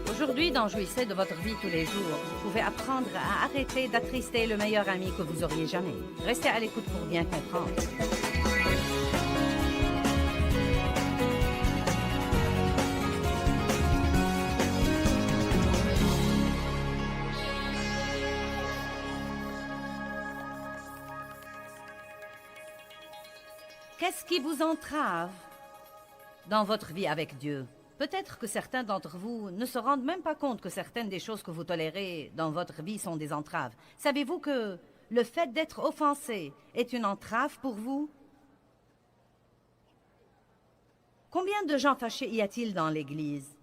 Aujourd'hui, dans Jouissez de votre vie tous les jours, vous pouvez apprendre à arrêter d'attrister le meilleur ami que vous auriez jamais. Restez à l'écoute pour bien comprendre. Qu'est-ce qui vous entrave dans votre vie avec Dieu? Peut-être que certains d'entre vous ne se rendent même pas compte que certaines des choses que vous tolérez dans votre vie sont des entraves. Savez-vous que le fait d'être offensé est une entrave pour vous? Combien de gens fâchés y a-t-il dans l'Église?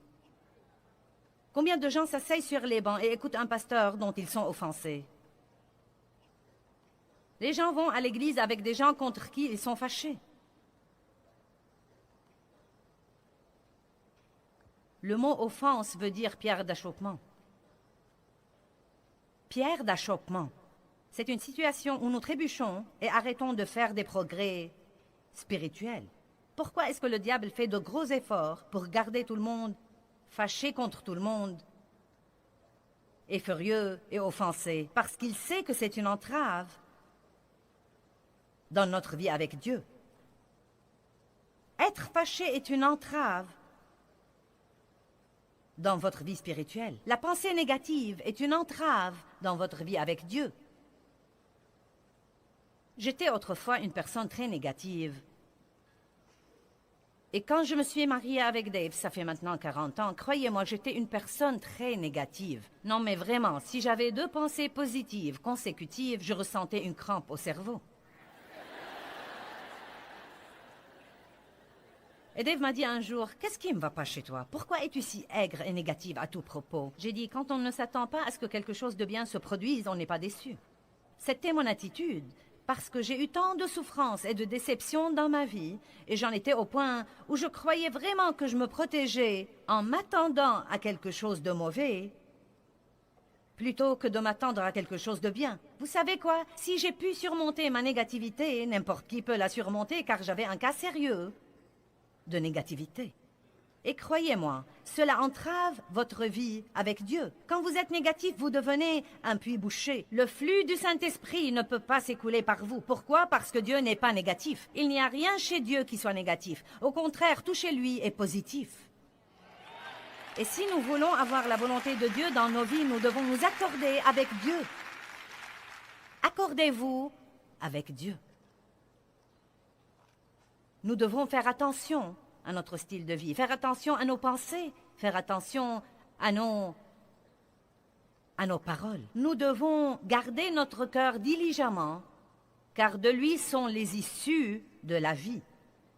Combien de gens s'asseyent sur les bancs et écoutent un pasteur dont ils sont offensés? Les gens vont à l'Église avec des gens contre qui ils sont fâchés. Le mot « offense » veut dire pierre d'achoppement. Pierre d'achoppement, c'est une situation où nous trébuchons et arrêtons de faire des progrès spirituels. Pourquoi est-ce que le diable fait de gros efforts pour garder tout le monde fâché contre tout le monde et furieux et offensé? Parce qu'il sait que c'est une entrave dans notre vie avec Dieu. Être fâché est une entrave dans votre vie spirituelle. La pensée négative est une entrave dans votre vie avec Dieu. J'étais autrefois une personne très négative. Et quand je me suis mariée avec Dave, ça fait maintenant 40 ans, croyez-moi, j'étais une personne très négative. Non mais vraiment, si j'avais 2 pensées positives consécutives, je ressentais une crampe au cerveau. Et Dave m'a dit un jour, « Qu'est-ce qui ne va pas chez toi? Pourquoi es-tu si aigre et négative à tout propos? » J'ai dit, « Quand on ne s'attend pas à ce que quelque chose de bien se produise, on n'est pas déçu. » C'était mon attitude, parce que j'ai eu tant de souffrances et de déceptions dans ma vie, et j'en étais au point où je croyais vraiment que je me protégeais en m'attendant à quelque chose de mauvais, plutôt que de m'attendre à quelque chose de bien. Vous savez quoi? Si j'ai pu surmonter ma négativité, n'importe qui peut la surmonter, car j'avais un cas sérieux de négativité. Et croyez-moi, cela entrave votre vie avec Dieu. Quand vous êtes négatif, vous devenez un puits bouché. Le flux du Saint-Esprit ne peut pas s'écouler par vous. Pourquoi? Parce que Dieu n'est pas négatif. Il n'y a rien chez Dieu qui soit négatif. Au contraire, tout chez lui est positif. Et si nous voulons avoir la volonté de Dieu dans nos vies, nous devons nous accorder avec Dieu. Accordez-vous avec Dieu. Nous devons faire attention à notre style de vie, faire attention à nos pensées, faire attention à nos paroles. Nous devons garder notre cœur diligemment, car de lui sont les issues de la vie.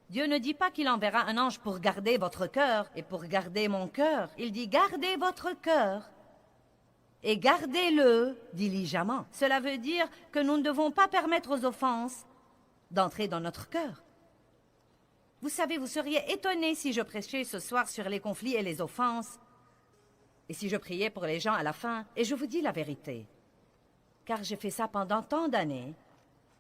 Dieu ne dit pas qu'il enverra un ange pour garder votre cœur et pour garder mon cœur. Il dit « Gardez votre cœur et gardez-le diligemment ». Cela veut dire que nous ne devons pas permettre aux offenses d'entrer dans notre cœur. Vous savez, vous seriez étonnés si je prêchais ce soir sur les conflits et les offenses, et si je priais pour les gens à la fin, et je vous dis la vérité, car j'ai fait ça pendant tant d'années,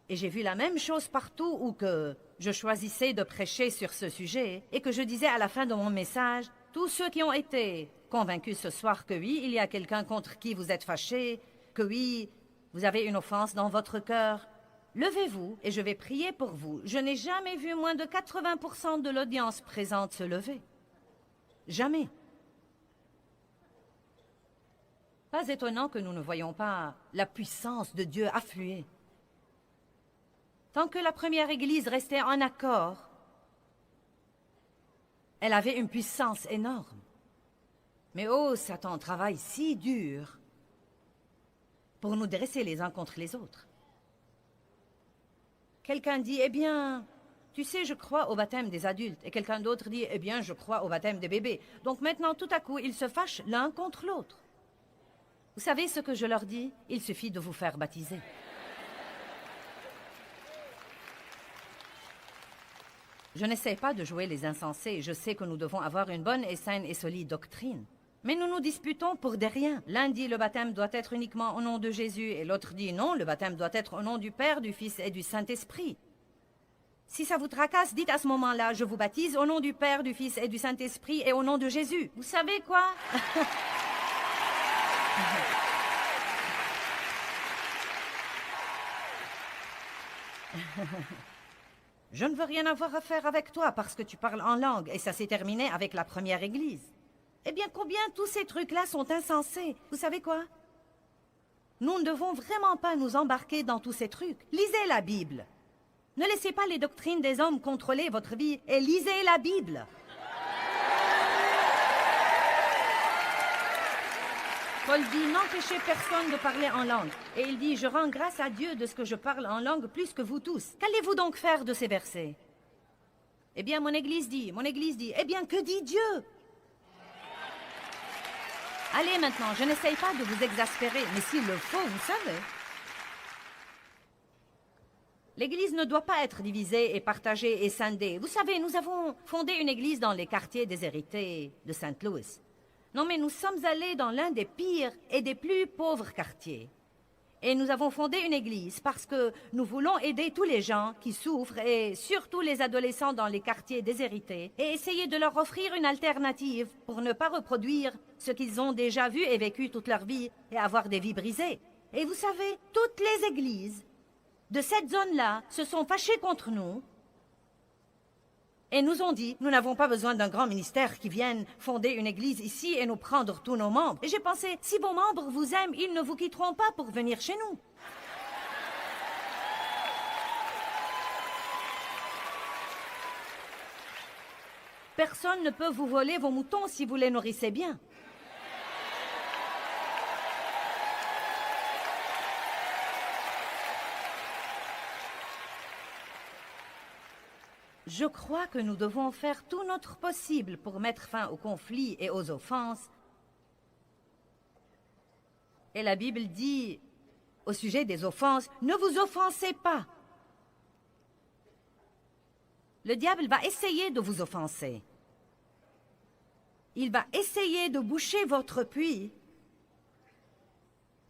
et j'ai vu la même chose partout où que je choisissais de prêcher sur ce sujet, et que je disais à la fin de mon message, tous ceux qui ont été convaincus ce soir que oui, il y a quelqu'un contre qui vous êtes fâchés, que oui, vous avez une offense dans votre cœur, levez-vous et je vais prier pour vous. Je n'ai jamais vu moins de 80% de l'audience présente se lever. Jamais. Pas étonnant que nous ne voyions pas la puissance de Dieu affluer. Tant que la première Église restait en accord, elle avait une puissance énorme. Mais oh, Satan travaille si dur pour nous dresser les uns contre les autres. Quelqu'un dit, eh bien, tu sais, je crois au baptême des adultes. Et quelqu'un d'autre dit, eh bien, je crois au baptême des bébés. Donc maintenant, tout à coup, ils se fâchent l'un contre l'autre. Vous savez ce que je leur dis? Il suffit de vous faire baptiser. Je n'essaie pas de jouer les insensés. Je sais que nous devons avoir une bonne et saine et solide doctrine. Mais nous nous disputons pour des riens. L'un dit le baptême doit être uniquement au nom de Jésus et l'autre dit non, le baptême doit être au nom du Père, du Fils et du Saint-Esprit. Si ça vous tracasse, dites à ce moment-là, je vous baptise au nom du Père, du Fils et du Saint-Esprit et au nom de Jésus. Vous savez quoi? Je ne veux rien avoir à faire avec toi parce que tu parles en langue et ça s'est terminé avec la première église. Eh bien, combien tous ces trucs-là sont insensés? Vous savez quoi? Nous ne devons vraiment pas nous embarquer dans tous ces trucs. Lisez la Bible. Ne laissez pas les doctrines des hommes contrôler votre vie et lisez la Bible. Paul dit, n'empêchez personne de parler en langue. Et il dit, je rends grâce à Dieu de ce que je parle en langue plus que vous tous. Qu'allez-vous donc faire de ces versets? Eh bien, mon Église dit, eh bien, que dit Dieu? Allez maintenant, je n'essaye pas de vous exaspérer, mais s'il le faut, vous savez. L'Église ne doit pas être divisée et partagée et scindée. Vous savez, nous avons fondé une église dans les quartiers déshérités de Saint-Louis. Non, mais nous sommes allés dans l'un des pires et des plus pauvres quartiers. Et nous avons fondé une église parce que nous voulons aider tous les gens qui souffrent et surtout les adolescents dans les quartiers déshérités et essayer de leur offrir une alternative pour ne pas reproduire ce qu'ils ont déjà vu et vécu toute leur vie et avoir des vies brisées. Et vous savez, toutes les églises de cette zone-là se sont fâchées contre nous et nous ont dit, nous n'avons pas besoin d'un grand ministère qui vienne fonder une église ici et nous prendre tous nos membres. Et j'ai pensé, si vos membres vous aiment, ils ne vous quitteront pas pour venir chez nous. Personne ne peut vous voler vos moutons si vous les nourrissez bien. Je crois que nous devons faire tout notre possible pour mettre fin aux conflits et aux offenses. Et la Bible dit, au sujet des offenses, ne vous offensez pas. Le diable va essayer de vous offenser. Il va essayer de boucher votre puits.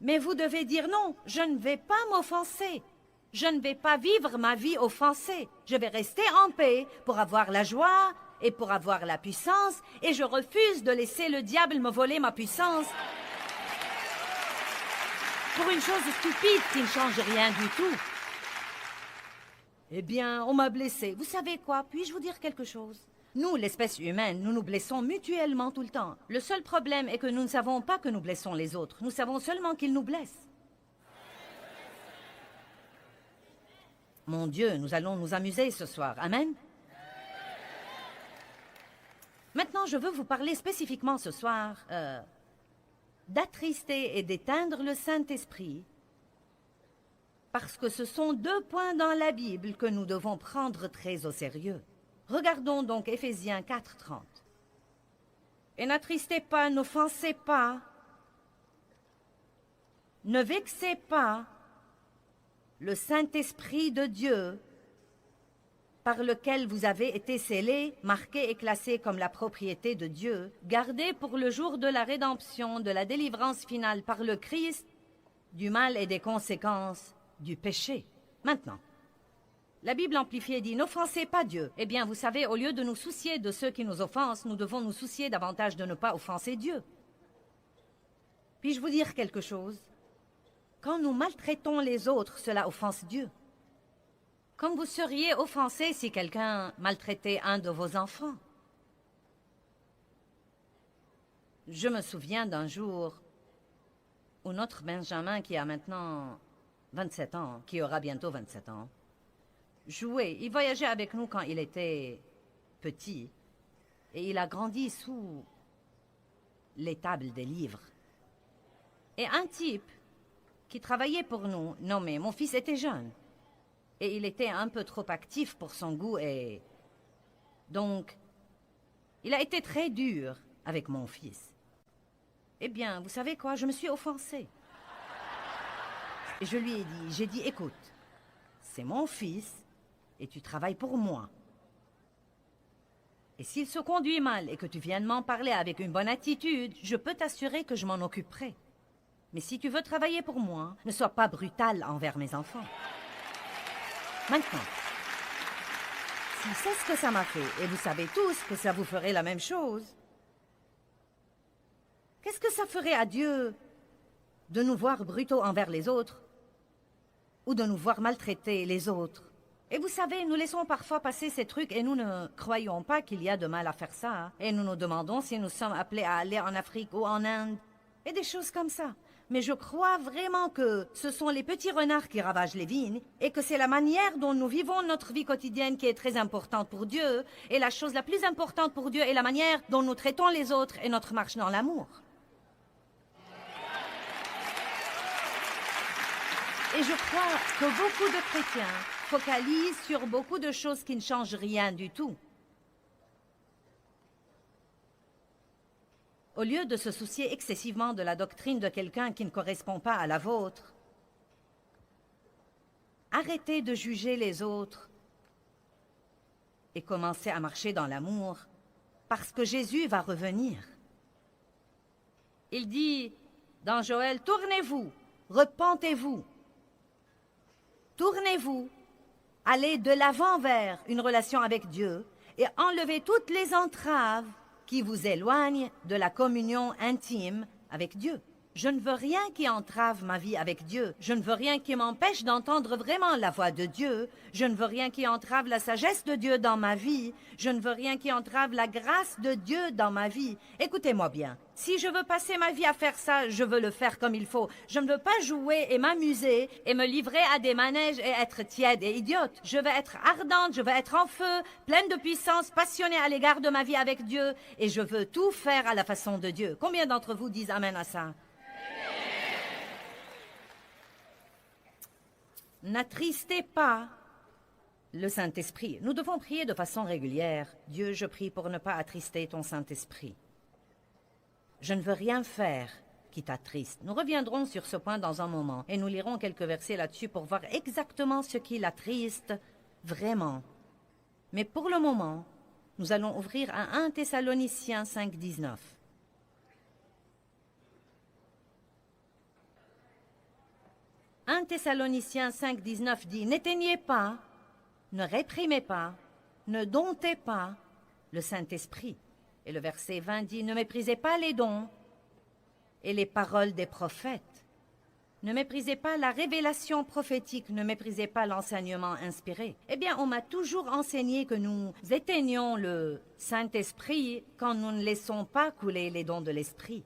Mais vous devez dire non, je ne vais pas m'offenser. Je ne vais pas vivre ma vie offensée. Je vais rester en paix pour avoir la joie et pour avoir la puissance. Et je refuse de laisser le diable me voler ma puissance pour une chose stupide qui ne change rien du tout. Eh bien, on m'a blessé. Vous savez quoi? Puis-je vous dire quelque chose? Nous, l'espèce humaine, nous nous blessons mutuellement tout le temps. Le seul problème est que nous ne savons pas que nous blessons les autres. Nous savons seulement qu'ils nous blessent. Mon Dieu, nous allons nous amuser ce soir. Amen. Maintenant, je veux vous parler spécifiquement ce soir d'attrister et d'éteindre le Saint-Esprit, parce que ce sont deux points dans la Bible que nous devons prendre très au sérieux. Regardons donc Éphésiens 4:30. Et n'attristez pas, n'offensez pas, ne vexez pas le Saint-Esprit de Dieu, par lequel vous avez été scellés, marqués et classés comme la propriété de Dieu, gardés pour le jour de la rédemption, de la délivrance finale par le Christ, du mal et des conséquences du péché. Maintenant, la Bible amplifiée dit « N'offensez pas Dieu ». Eh bien, vous savez, au lieu de nous soucier de ceux qui nous offensent, nous devons nous soucier davantage de ne pas offenser Dieu. Puis-je vous dire quelque chose? Quand nous maltraitons les autres, cela offense Dieu. Comme vous seriez offensé si quelqu'un maltraitait un de vos enfants. Je me souviens d'un jour où notre Benjamin, qui a maintenant 27 ans, qui aura bientôt 27 ans, jouait. Il voyageait avec nous quand il était petit et il a grandi sous les tables des livres. Et un type qui travaillait pour nous, nommé, mon fils était jeune, et il était un peu trop actif pour son goût, et donc, il a été très dur avec mon fils. Eh bien, vous savez quoi, je me suis offensée. Et je lui ai dit, écoute, c'est mon fils, et tu travailles pour moi. Et s'il se conduit mal, et que tu viennes m'en parler avec une bonne attitude, je peux t'assurer que je m'en occuperai. Mais si tu veux travailler pour moi, ne sois pas brutal envers mes enfants. Maintenant, Si c'est ce que ça m'a fait, et vous savez tous que ça vous ferait la même chose, qu'est-ce que ça ferait à Dieu de nous voir brutaux envers les autres ou de nous voir maltraiter les autres? Et vous savez, nous laissons parfois passer ces trucs et nous ne croyons pas qu'il y a de mal à faire ça. Hein. Et nous nous demandons si nous sommes appelés à aller en Afrique ou en Inde et des choses comme ça. Mais je crois vraiment que ce sont les petits renards qui ravagent les vignes et que c'est la manière dont nous vivons notre vie quotidienne qui est très importante pour Dieu. Et la chose la plus importante pour Dieu est la manière dont nous traitons les autres et notre marche dans l'amour. Et je crois que beaucoup de chrétiens focalisent sur beaucoup de choses qui ne changent rien du tout. Au lieu de se soucier excessivement de la doctrine de quelqu'un qui ne correspond pas à la vôtre, arrêtez de juger les autres et commencez à marcher dans l'amour, parce que Jésus va revenir. Il dit dans Joël, « Tournez-vous, repentez-vous, tournez-vous, allez de l'avant vers une relation avec Dieu et enlevez toutes les entraves qui vous éloignent de la communion intime avec Dieu. Je ne veux rien qui entrave ma vie avec Dieu. Je ne veux rien qui m'empêche d'entendre vraiment la voix de Dieu. Je ne veux rien qui entrave la sagesse de Dieu dans ma vie. Je ne veux rien qui entrave la grâce de Dieu dans ma vie. Écoutez-moi bien. Si je veux passer ma vie à faire ça, je veux le faire comme il faut. Je ne veux pas jouer et m'amuser et me livrer à des manèges et être tiède et idiote. Je veux être ardente, je veux être en feu, pleine de puissance, passionnée à l'égard de ma vie avec Dieu. Et je veux tout faire à la façon de Dieu. Combien d'entre vous disent Amen à ça? N'attristez pas le Saint-Esprit. Nous devons prier de façon régulière. Dieu, je prie pour ne pas attrister ton Saint-Esprit. Je ne veux rien faire qui t'attriste. Nous reviendrons sur ce point dans un moment et nous lirons quelques versets là-dessus pour voir exactement ce qui l'attriste vraiment. Mais pour le moment, nous allons ouvrir à 1 Thessaloniciens 5, 19. 1 Thessaloniciens 5, 19 dit « N'éteignez pas, ne réprimez pas, ne domptez pas le Saint-Esprit. » Et le verset 20 dit « Ne méprisez pas les dons et les paroles des prophètes. Ne méprisez pas la révélation prophétique, ne méprisez pas l'enseignement inspiré. » Eh bien, on m'a toujours enseigné que nous éteignons le Saint-Esprit quand nous ne laissons pas couler les dons de l'Esprit.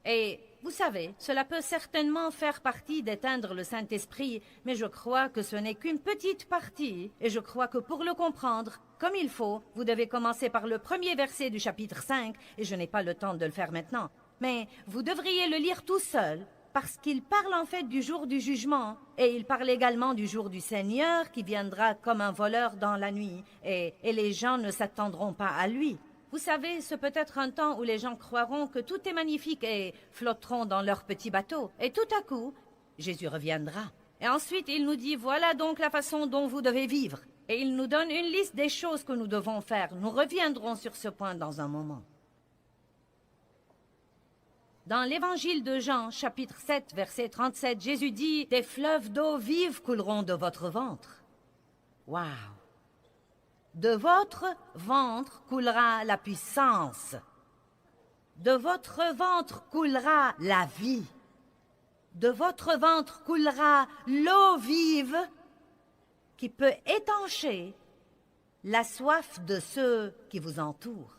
Et vous savez, cela peut certainement faire partie d'éteindre le Saint-Esprit, mais je crois que ce n'est qu'une petite partie, et je crois que pour le comprendre comme il faut, vous devez commencer par le premier verset du chapitre 5, et je n'ai pas le temps de le faire maintenant. Mais vous devriez le lire tout seul, parce qu'il parle en fait du jour du jugement, et il parle également du jour du Seigneur qui viendra comme un voleur dans la nuit, et les gens ne s'attendront pas à lui. Vous savez, ce peut être un temps où les gens croiront que tout est magnifique et flotteront dans leur petit bateau. Et tout à coup, Jésus reviendra. Et ensuite, il nous dit, voilà donc la façon dont vous devez vivre. Et il nous donne une liste des choses que nous devons faire. Nous reviendrons sur ce point dans un moment. Dans l'évangile de Jean, chapitre 7, verset 37, Jésus dit, « Des fleuves d'eau vive couleront de votre ventre. » Waouh! De votre ventre coulera la puissance. De votre ventre coulera la vie. De votre ventre coulera l'eau vive qui peut étancher la soif de ceux qui vous entourent.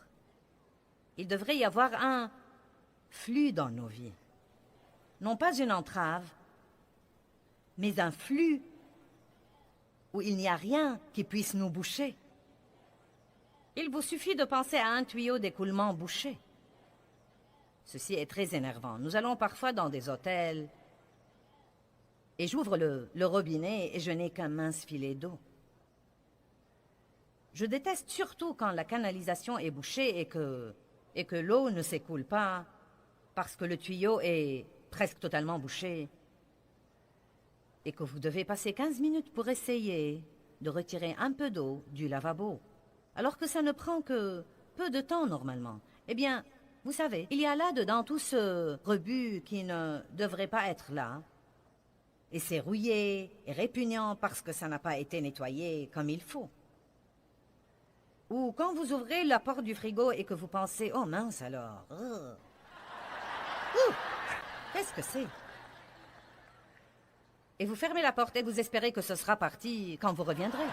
Il devrait y avoir un flux dans nos vies. Non pas une entrave, mais un flux où il n'y a rien qui puisse nous boucher. Il vous suffit de penser à un tuyau d'écoulement bouché. Ceci est très énervant. Nous allons parfois dans des hôtels et j'ouvre le robinet et je n'ai qu'un mince filet d'eau. Je déteste surtout quand la canalisation est bouchée et que l'eau ne s'écoule pas parce que le tuyau est presque totalement bouché et que vous devez passer 15 minutes pour essayer de retirer un peu d'eau du lavabo. Alors que ça ne prend que peu de temps normalement. Eh bien, vous savez, il y a là-dedans tout ce rebut qui ne devrait pas être là. Et c'est rouillé et répugnant parce que ça n'a pas été nettoyé comme il faut. Ou quand vous ouvrez la porte du frigo et que vous pensez « Oh mince alors qu'est-ce que c'est ?» Et vous fermez la porte et vous espérez que ce sera parti quand vous reviendrez.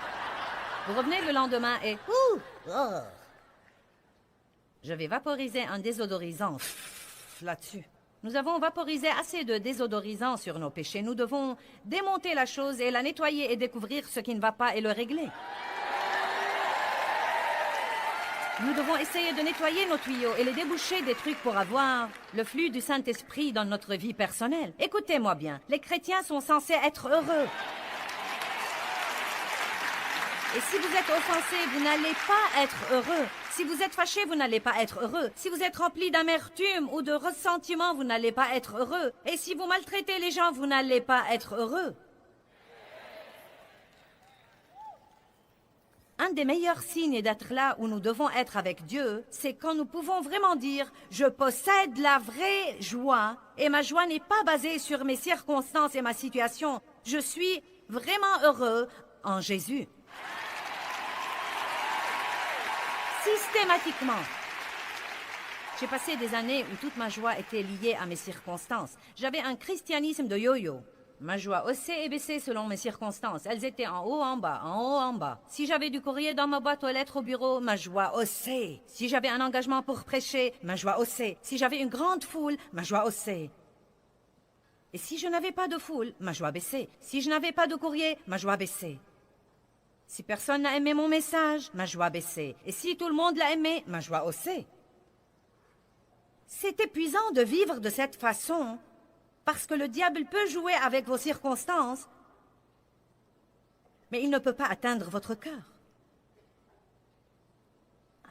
Vous revenez le lendemain et je vais vaporiser un désodorisant là-dessus. Nous avons vaporisé assez de désodorisant sur nos péchés. Nous devons démonter la chose et la nettoyer et découvrir ce qui ne va pas et le régler. Nous devons essayer de nettoyer nos tuyaux et les déboucher des trucs pour avoir le flux du Saint-Esprit dans notre vie personnelle. Écoutez-moi bien, les chrétiens sont censés être heureux. Et si vous êtes offensé, vous n'allez pas être heureux. Si vous êtes fâché, vous n'allez pas être heureux. Si vous êtes rempli d'amertume ou de ressentiment, vous n'allez pas être heureux. Et si vous maltraitez les gens, vous n'allez pas être heureux. Un des meilleurs signes d'être là où nous devons être avec Dieu, c'est quand nous pouvons vraiment dire « Je possède la vraie joie et ma joie n'est pas basée sur mes circonstances et ma situation. Je suis vraiment heureux en Jésus. » Systématiquement. J'ai passé des années où toute ma joie était liée à mes circonstances. J'avais un christianisme de yo-yo. Ma joie haussait et baissait selon mes circonstances. Elles étaient en haut, en bas, en haut, en bas. Si j'avais du courrier dans ma boîte aux lettres au bureau, ma joie haussait. Si j'avais un engagement pour prêcher, ma joie haussait. Si j'avais une grande foule, ma joie haussait. Et si je n'avais pas de foule, ma joie baissait. Si je n'avais pas de courrier, ma joie baissait. Si personne n'a aimé mon message, ma joie baissait. Et si tout le monde l'a aimé, ma joie haussait. C'est épuisant de vivre de cette façon, parce que le diable peut jouer avec vos circonstances, mais il ne peut pas atteindre votre cœur.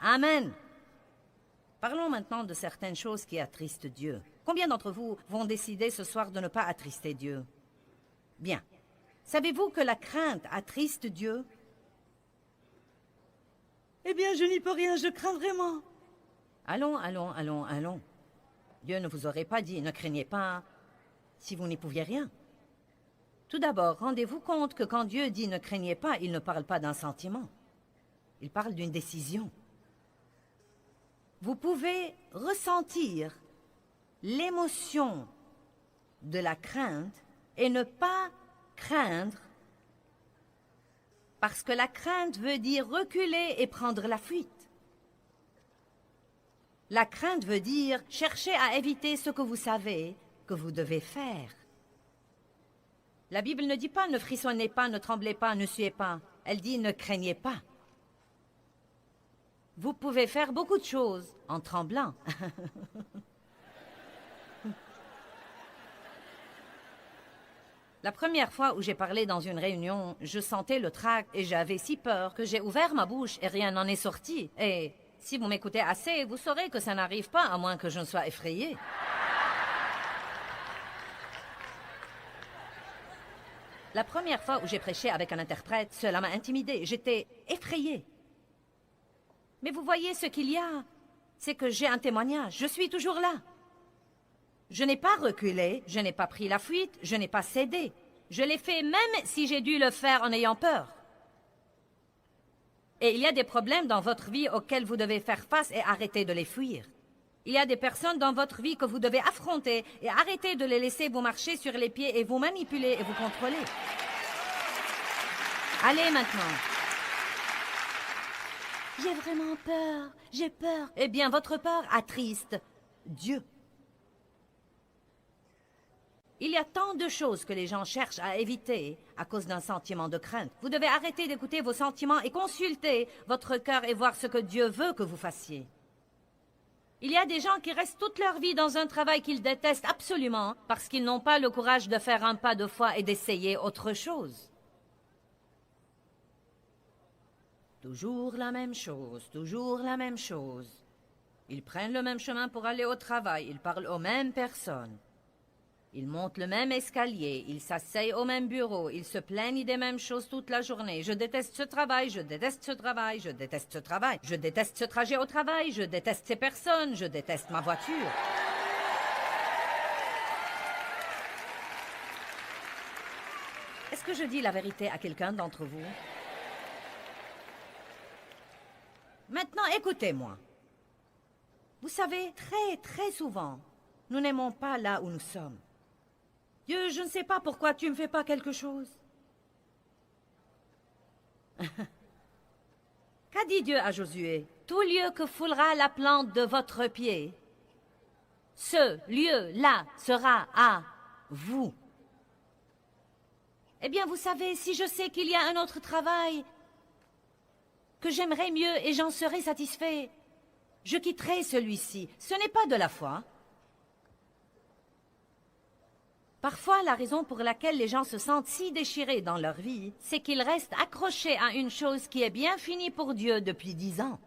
Amen. Parlons maintenant de certaines choses qui attristent Dieu. Combien d'entre vous vont décider ce soir de ne pas attrister Dieu? Bien. Savez-vous que la crainte attriste Dieu? Eh bien, je n'y peux rien, je crains vraiment. Allons, allons, allons, allons. Dieu ne vous aurait pas dit, ne craignez pas, si vous n'y pouviez rien. Tout d'abord, rendez-vous compte que quand Dieu dit ne craignez pas, il ne parle pas d'un sentiment. Il parle d'une décision. Vous pouvez ressentir l'émotion de la crainte et ne pas craindre, parce que la crainte veut dire reculer et prendre la fuite. La crainte veut dire chercher à éviter ce que vous savez que vous devez faire. La Bible ne dit pas ne frissonnez pas, ne tremblez pas, ne suez pas. Elle dit ne craignez pas. Vous pouvez faire beaucoup de choses en tremblant. La première fois où j'ai parlé dans une réunion, je sentais le trac et j'avais si peur que j'ai ouvert ma bouche et rien n'en est sorti. Et si vous m'écoutez assez, vous saurez que ça n'arrive pas à moins que je ne sois effrayée. La première fois où j'ai prêché avec un interprète, cela m'a intimidée. J'étais effrayée. Mais vous voyez, ce qu'il y a, c'est que j'ai un témoignage. Je suis toujours là. Je n'ai pas reculé, je n'ai pas pris la fuite, je n'ai pas cédé. Je l'ai fait même si j'ai dû le faire en ayant peur. Et il y a des problèmes dans votre vie auxquels vous devez faire face et arrêter de les fuir. Il y a des personnes dans votre vie que vous devez affronter et arrêter de les laisser vous marcher sur les pieds et vous manipuler et vous contrôler. Allez maintenant. J'ai vraiment peur, j'ai peur. Eh bien, votre peur attriste Dieu. Il y a tant de choses que les gens cherchent à éviter à cause d'un sentiment de crainte. Vous devez arrêter d'écouter vos sentiments et consulter votre cœur et voir ce que Dieu veut que vous fassiez. Il y a des gens qui restent toute leur vie dans un travail qu'ils détestent absolument parce qu'ils n'ont pas le courage de faire un pas de foi et d'essayer autre chose. Toujours la même chose, toujours la même chose. Ils prennent le même chemin pour aller au travail, ils parlent aux mêmes personnes. Ils montent le même escalier, ils s'asseyent au même bureau, ils se plaignent des mêmes choses toute la journée. Je déteste ce travail, je déteste ce travail, je déteste ce travail, je déteste ce trajet au travail, je déteste ces personnes, je déteste ma voiture. Est-ce que je dis la vérité à quelqu'un d'entre vous? Maintenant, écoutez-moi. Vous savez, très souvent, nous n'aimons pas là où nous sommes. Dieu, je ne sais pas pourquoi tu ne me fais pas quelque chose. Qu'a dit Dieu à Josué? Tout lieu que foulera la plante de votre pied, ce lieu-là sera à vous. Eh bien, vous savez, si je sais qu'il y a un autre travail que j'aimerais mieux et j'en serai satisfait, je quitterai celui-ci. Ce n'est pas de la foi. Parfois, la raison pour laquelle les gens se sentent si déchirés dans leur vie, c'est qu'ils restent accrochés à une chose qui est bien finie pour Dieu depuis 10 ans.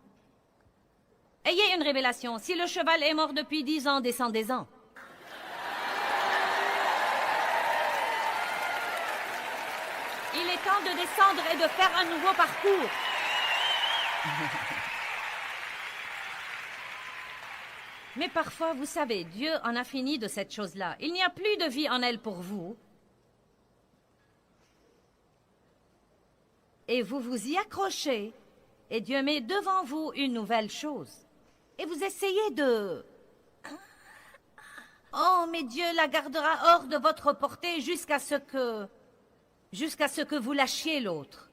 Ayez une révélation. Si le cheval est mort depuis 10 ans, descendez-en. Il est temps de descendre et de faire un nouveau parcours. Mais parfois, vous savez, Dieu en a fini de cette chose-là. Il n'y a plus de vie en elle pour vous. Et vous vous y accrochez. Et Dieu met devant vous une nouvelle chose. Et vous essayez de... Oh, mais Dieu la gardera hors de votre portée jusqu'à ce que vous lâchiez l'autre.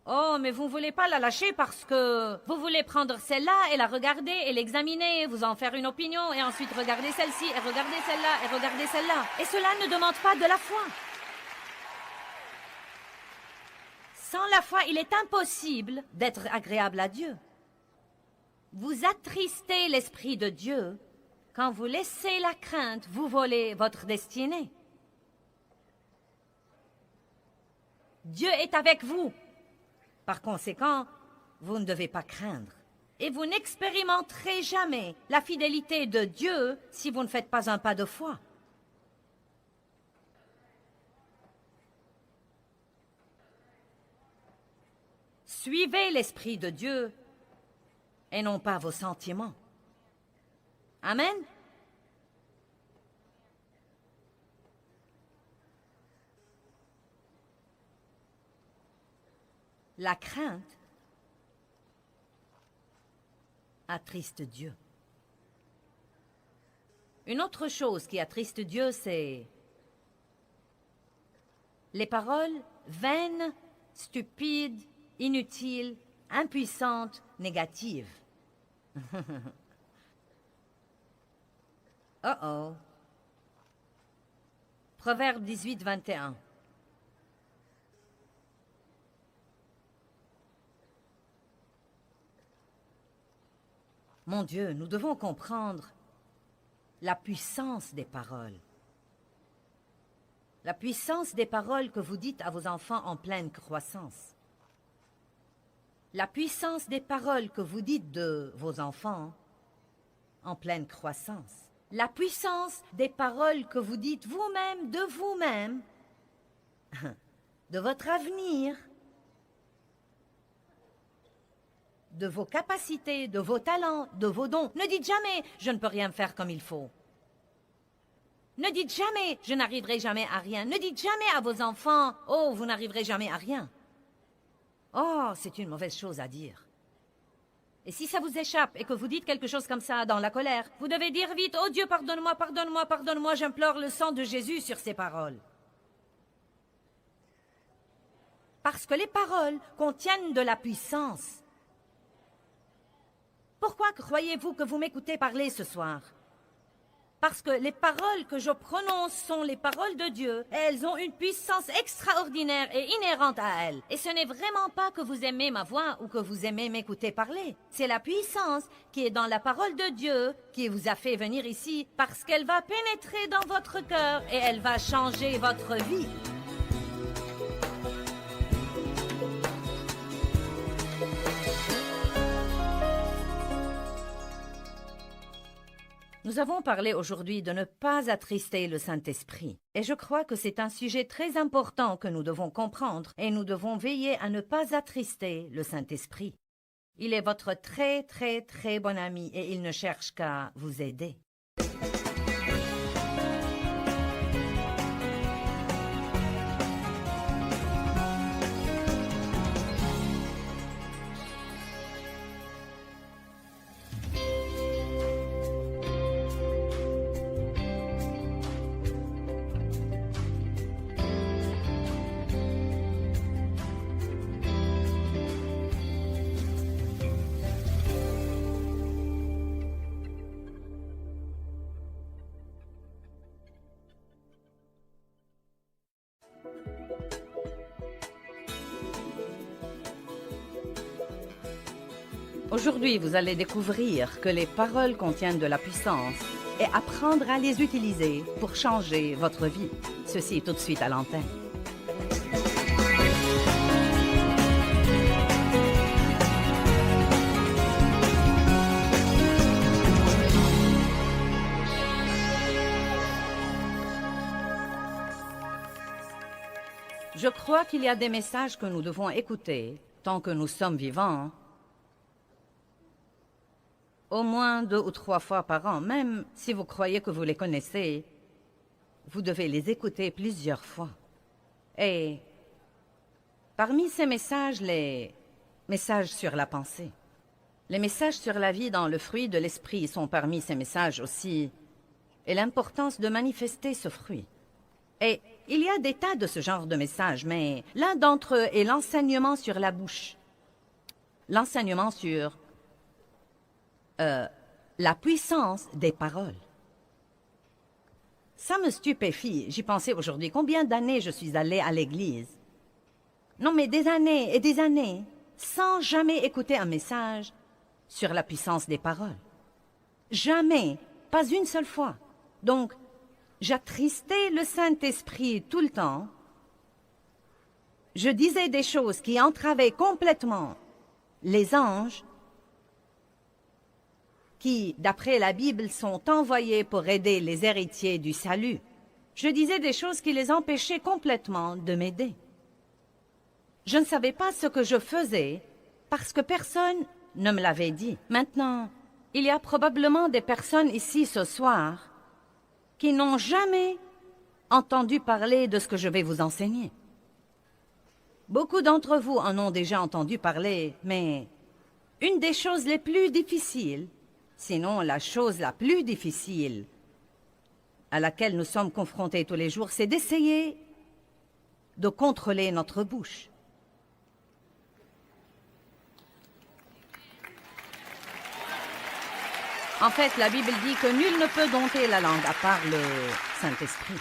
Oh, mais vous ne voulez pas la lâcher parce que vous voulez prendre celle-là et la regarder et l'examiner, vous en faire une opinion et ensuite regarder celle-ci et regarder celle-là et regarder celle-là. Et cela ne demande pas de la foi. Sans la foi, il est impossible d'être agréable à Dieu. Vous attristez l'Esprit de Dieu quand vous laissez la crainte vous voler votre destinée. Dieu est avec vous. Par conséquent, vous ne devez pas craindre. Et vous n'expérimenterez jamais la fidélité de Dieu si vous ne faites pas un pas de foi. Suivez l'Esprit de Dieu et non pas vos sentiments. Amen. La crainte attriste Dieu. Une autre chose qui attriste Dieu, c'est les paroles vaines, stupides, inutiles, impuissantes, négatives. Oh. Proverbe 18, 21. Mon Dieu, nous devons comprendre la puissance des paroles. La puissance des paroles que vous dites à vos enfants en pleine croissance. La puissance des paroles que vous dites de vos enfants en pleine croissance. La puissance des paroles que vous dites vous-même, de votre avenir, de vos capacités, de vos talents, de vos dons. Ne dites jamais « je ne peux rien faire comme il faut ». Ne dites jamais « je n'arriverai jamais à rien ». Ne dites jamais à vos enfants « oh, vous n'arriverez jamais à rien ». Oh, c'est une mauvaise chose à dire. Et si ça vous échappe et que vous dites quelque chose comme ça dans la colère, vous devez dire vite « oh Dieu, pardonne-moi, pardonne-moi, pardonne-moi, j'implore le sang de Jésus sur ces paroles ». Parce que les paroles contiennent de la puissance. Pourquoi croyez-vous que vous m'écoutez parler ce soir? Parce que les paroles que je prononce sont les paroles de Dieu. Et elles ont une puissance extraordinaire et inhérente à elles. Et ce n'est vraiment pas que vous aimez ma voix ou que vous aimez m'écouter parler. C'est la puissance qui est dans la parole de Dieu qui vous a fait venir ici parce qu'elle va pénétrer dans votre cœur et elle va changer votre vie. Nous avons parlé aujourd'hui de ne pas attrister le Saint-Esprit. Et je crois que c'est un sujet très important que nous devons comprendre et nous devons veiller à ne pas attrister le Saint-Esprit. Il est votre très bon ami et il ne cherche qu'à vous aider. Aujourd'hui, vous allez découvrir que les paroles contiennent de la puissance et apprendre à les utiliser pour changer votre vie. Ceci tout de suite à l'antenne. Je crois qu'il y a des messages que nous devons écouter tant que nous sommes vivants, au moins 2 ou 3 fois par an. Même si vous croyez que vous les connaissez, vous devez les écouter plusieurs fois. Et parmi ces messages, les messages sur la pensée, les messages sur la vie dans le fruit de l'esprit sont parmi ces messages aussi, et l'importance de manifester ce fruit. Et il y a des tas de ce genre de messages, mais l'un d'entre eux est l'enseignement sur la bouche. L'enseignement sur la puissance des paroles. Ça me stupéfie. J'y pensais aujourd'hui. Combien d'années je suis allée à l'église? Non, mais des années et des années, sans jamais écouter un message sur la puissance des paroles. Jamais, pas une seule fois. Donc, j'attristais le Saint-Esprit tout le temps. Je disais des choses qui entravaient complètement les anges qui, d'après la Bible, sont envoyés pour aider les héritiers du salut. Je disais des choses qui les empêchaient complètement de m'aider. Je ne savais pas ce que je faisais parce que personne ne me l'avait dit. Maintenant, il y a probablement des personnes ici ce soir qui n'ont jamais entendu parler de ce que je vais vous enseigner. Beaucoup d'entre vous en ont déjà entendu parler, mais une des choses les plus difficiles, sinon la chose la plus difficile à laquelle nous sommes confrontés tous les jours, c'est d'essayer de contrôler notre bouche. En fait, la Bible dit que nul ne peut dompter la langue à part le Saint-Esprit.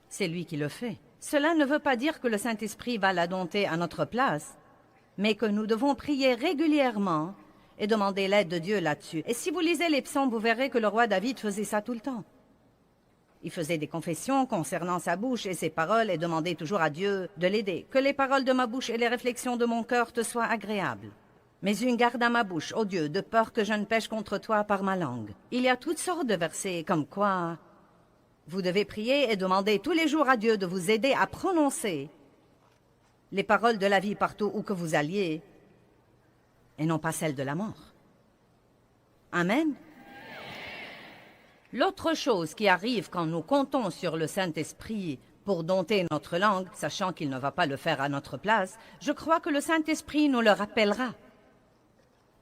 C'est lui qui le fait. Cela ne veut pas dire que le Saint-Esprit va la dompter à notre place, mais que nous devons prier régulièrement et demander l'aide de Dieu là-dessus. Et si vous lisez les psaumes, vous verrez que le roi David faisait ça tout le temps. Il faisait des confessions concernant sa bouche et ses paroles et demandait toujours à Dieu de l'aider. Que les paroles de ma bouche et les réflexions de mon cœur te soient agréables. Mais une garde à ma bouche, ô Dieu, de peur que je ne pêche contre toi par ma langue. Il y a toutes sortes de versets comme quoi vous devez prier et demander tous les jours à Dieu de vous aider à prononcer les paroles de la vie partout où que vous alliez et non pas celles de la mort. Amen. L'autre chose qui arrive quand nous comptons sur le Saint-Esprit pour dompter notre langue, sachant qu'il ne va pas le faire à notre place, je crois que le Saint-Esprit nous le rappellera.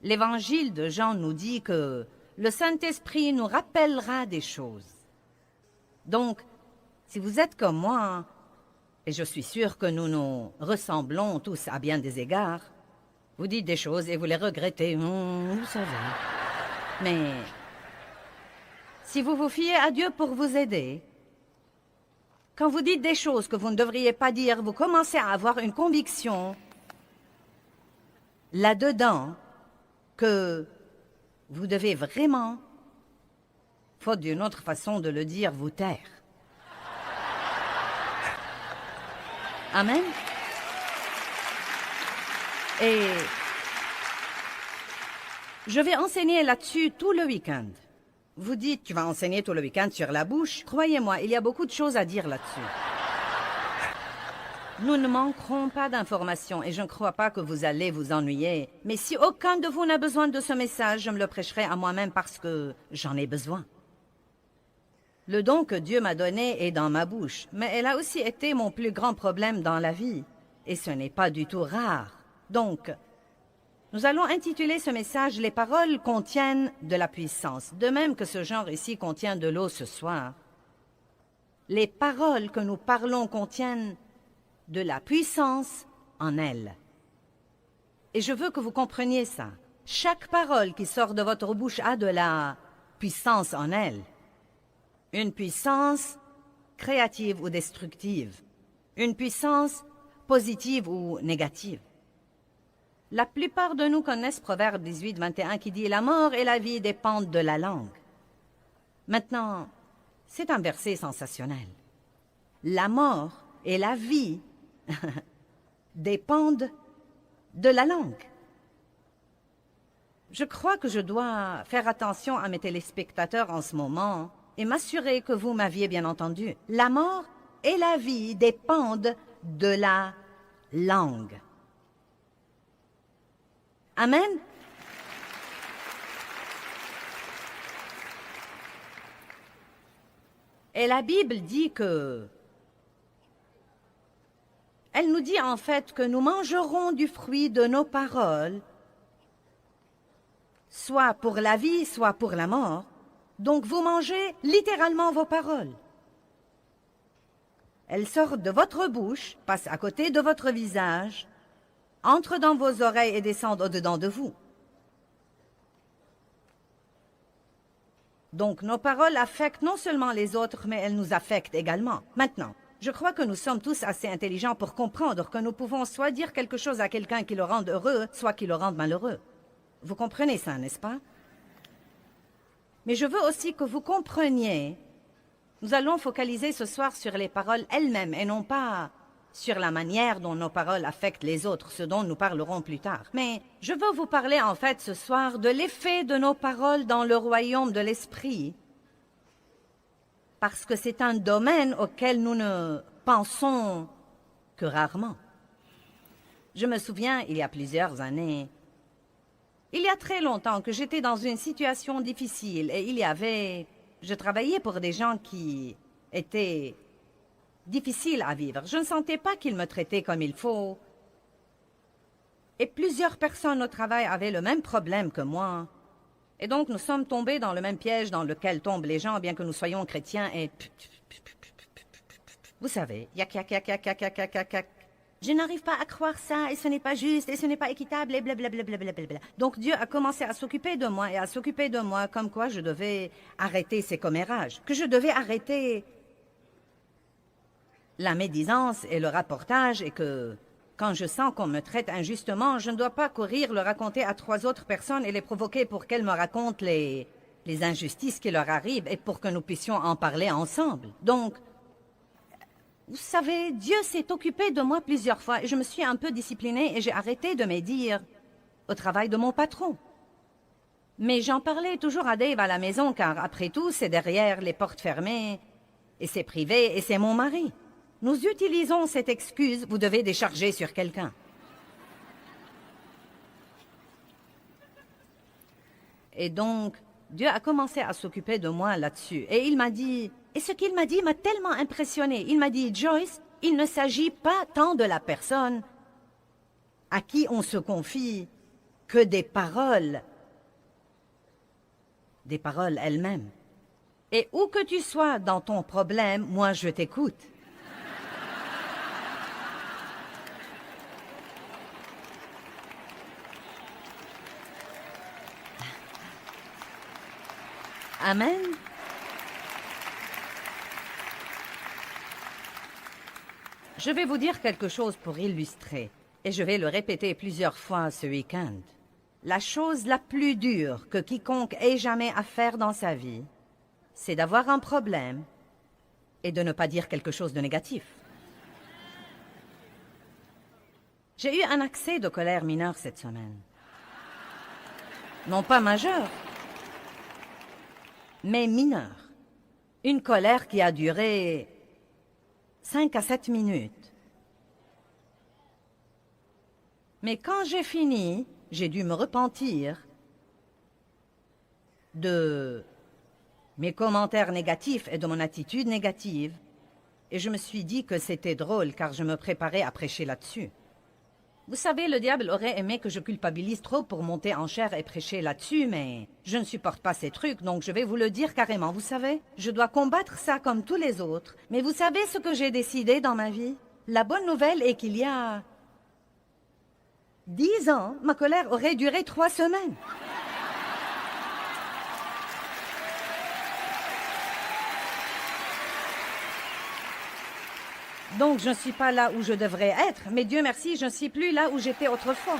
L'Évangile de Jean nous dit que le Saint-Esprit nous rappellera des choses. Donc, si vous êtes comme moi, et je suis sûre que nous nous ressemblons tous à bien des égards, vous dites des choses et vous les regrettez, vous savez. Mais si vous vous fiez à Dieu pour vous aider, quand vous dites des choses que vous ne devriez pas dire, vous commencez à avoir une conviction là-dedans que vous devez vraiment, faute d'une autre façon de le dire, vous taire. Amen. Et je vais enseigner là-dessus tout le week-end. Vous dites, tu vas enseigner tout le week-end sur la bouche. Croyez-moi, il y a beaucoup de choses à dire là-dessus. Nous ne manquerons pas d'informations et je ne crois pas que vous allez vous ennuyer. Mais si aucun de vous n'a besoin de ce message, je me le prêcherai à moi-même parce que j'en ai besoin. Le don que Dieu m'a donné est dans ma bouche, mais elle a aussi été mon plus grand problème dans la vie. Et ce n'est pas du tout rare. Donc, nous allons intituler ce message « Les paroles contiennent de la puissance », de même que ce genre ici contient de l'eau ce soir. Les paroles que nous parlons contiennent de la puissance en elles. Et je veux que vous compreniez ça. Chaque parole qui sort de votre bouche a de la puissance en elle. Une puissance créative ou destructive. Une puissance positive ou négative. La plupart de nous connaissent Proverbe 18, 21 qui dit « La mort et la vie dépendent de la langue ». Maintenant, c'est un verset sensationnel. La mort et la vie dépendent de la langue. Je crois que je dois faire attention à mes téléspectateurs en ce moment et m'assurer que vous m'aviez bien entendu. La mort et la vie dépendent de la langue. Amen. Et la Bible dit que... Elle nous dit en fait que nous mangerons du fruit de nos paroles, soit pour la vie, soit pour la mort. Donc vous mangez littéralement vos paroles. Elles sortent de votre bouche, passent à côté de votre visage, entrent dans vos oreilles et descendent au-dedans de vous. Donc nos paroles affectent non seulement les autres, mais elles nous affectent également. Maintenant, je crois que nous sommes tous assez intelligents pour comprendre que nous pouvons soit dire quelque chose à quelqu'un qui le rende heureux, soit qui le rende malheureux. Vous comprenez ça, n'est-ce pas? Mais je veux aussi que vous compreniez, nous allons focaliser ce soir sur les paroles elles-mêmes et non pas sur la manière dont nos paroles affectent les autres, ce dont nous parlerons plus tard. Mais je veux vous parler en fait ce soir de l'effet de nos paroles dans le royaume de l'esprit, parce que c'est un domaine auquel nous ne pensons que rarement. Je me souviens, il y a plusieurs années, il y a très longtemps que j'étais dans une situation difficile et je travaillais pour des gens qui étaient difficiles à vivre. Je ne sentais pas qu'ils me traitaient comme il faut. Et plusieurs personnes au travail avaient le même problème que moi. Et donc nous sommes tombés dans le même piège dans lequel tombent les gens, bien que nous soyons chrétiens et... Vous savez, yak, yak, yak, yak, yak, yak, yak, yak, yak. Je n'arrive pas à croire ça, et ce n'est pas juste, et ce n'est pas équitable, et blablabla. Donc Dieu a commencé à s'occuper de moi, et à s'occuper de moi, comme quoi je devais arrêter ces commérages, que je devais arrêter la médisance et le rapportage, et que quand je sens qu'on me traite injustement, je ne dois pas courir le raconter à 3 autres personnes et les provoquer pour qu'elles me racontent les injustices qui leur arrivent, et pour que nous puissions en parler ensemble. Donc, vous savez, Dieu s'est occupé de moi plusieurs fois et je me suis un peu disciplinée et j'ai arrêté de médire au travail de mon patron. Mais j'en parlais toujours à Dave à la maison car, après tout, c'est derrière les portes fermées et c'est privé et c'est mon mari. Nous utilisons cette excuse, vous devez décharger sur quelqu'un. Et donc, Dieu a commencé à s'occuper de moi là-dessus et il m'a dit... Et ce qu'il m'a dit m'a tellement impressionnée. Il m'a dit, Joyce, il ne s'agit pas tant de la personne à qui on se confie que des paroles elles-mêmes. Et où que tu sois dans ton problème, moi je t'écoute. Amen. Je vais vous dire quelque chose pour illustrer, et je vais le répéter plusieurs fois ce week-end. La chose la plus dure que quiconque ait jamais à faire dans sa vie, c'est d'avoir un problème et de ne pas dire quelque chose de négatif. J'ai eu un accès de colère mineure cette semaine. Non pas majeur, mais mineur. Une colère qui a duré 5 à 7 minutes. Mais quand j'ai fini, j'ai dû me repentir de mes commentaires négatifs et de mon attitude négative. Et je me suis dit que c'était drôle car je me préparais à prêcher là-dessus. Vous savez, le diable aurait aimé que je culpabilise trop pour monter en chair et prêcher là-dessus, mais je ne supporte pas ces trucs, donc je vais vous le dire carrément, vous savez. Je dois combattre ça comme tous les autres. Mais vous savez ce que j'ai décidé dans ma vie? La bonne nouvelle est qu'il y a 10 ans, ma colère aurait duré 3 semaines. Donc, je ne suis pas là où je devrais être, mais Dieu merci, je ne suis plus là où j'étais autrefois.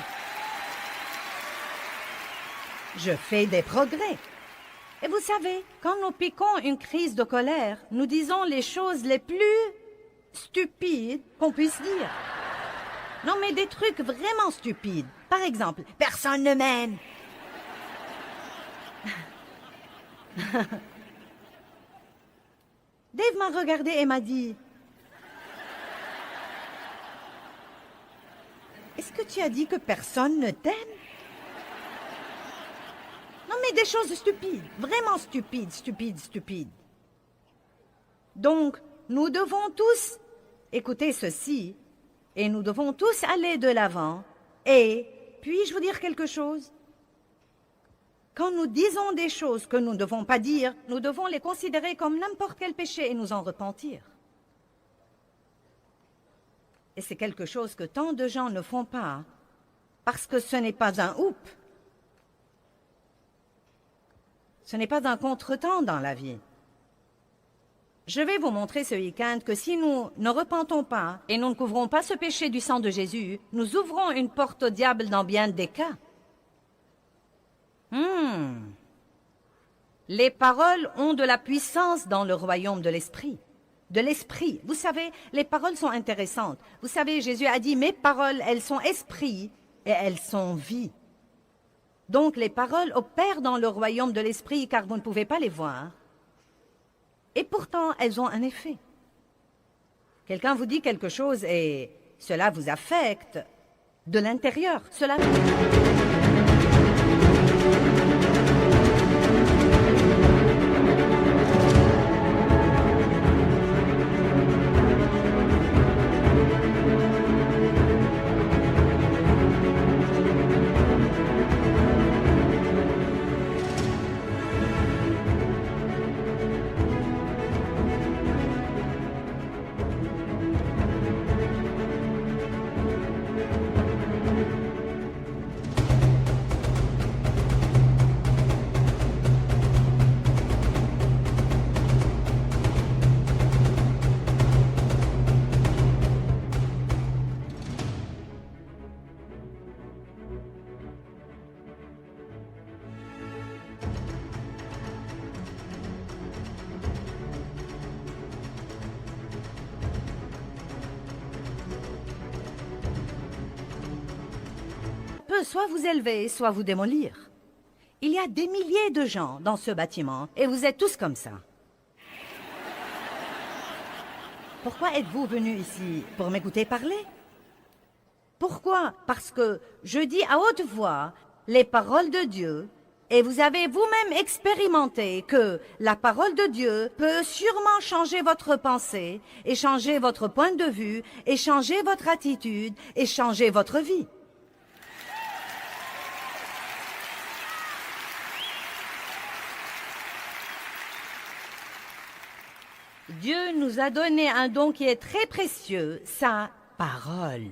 Je fais des progrès. Et vous savez, quand nous piquons une crise de colère, nous disons les choses les plus stupides qu'on puisse dire. Non, mais des trucs vraiment stupides. Par exemple, « Personne ne m'aime ». Dave m'a regardé et m'a dit, « Est-ce que tu as dit que personne ne t'aime ?» Non, mais des choses stupides, vraiment stupides, stupides, stupides. Donc, nous devons tous écouter ceci, et nous devons tous aller de l'avant. Et, puis-je vous dire quelque chose? Quand nous disons des choses que nous ne devons pas dire, nous devons les considérer comme n'importe quel péché et nous en repentir. Et c'est quelque chose que tant de gens ne font pas, parce que ce n'est pas un oup. Ce n'est pas un contretemps dans la vie. Je vais vous montrer ce week-end que si nous ne repentons pas et nous ne couvrons pas ce péché du sang de Jésus, nous ouvrons une porte au diable dans bien des cas. Les paroles ont de la puissance dans le royaume de l'esprit. De l'esprit. Vous savez, les paroles sont intéressantes. Vous savez, Jésus a dit, mes paroles, elles sont esprit et elles sont vie. Donc les paroles opèrent dans le royaume de l'esprit car vous ne pouvez pas les voir. Et pourtant, elles ont un effet. Quelqu'un vous dit quelque chose et cela vous affecte de l'intérieur. Cela... peut soit vous élever, soit vous démolir. Il y a des milliers de gens dans ce bâtiment et vous êtes tous comme ça. Pourquoi êtes-vous venus ici? Pour m'écouter parler? Pourquoi? Parce que je dis à haute voix les paroles de Dieu et vous avez vous-même expérimenté que la parole de Dieu peut sûrement changer votre pensée et changer votre point de vue et changer votre attitude et changer votre vie. Dieu nous a donné un don qui est très précieux, sa parole.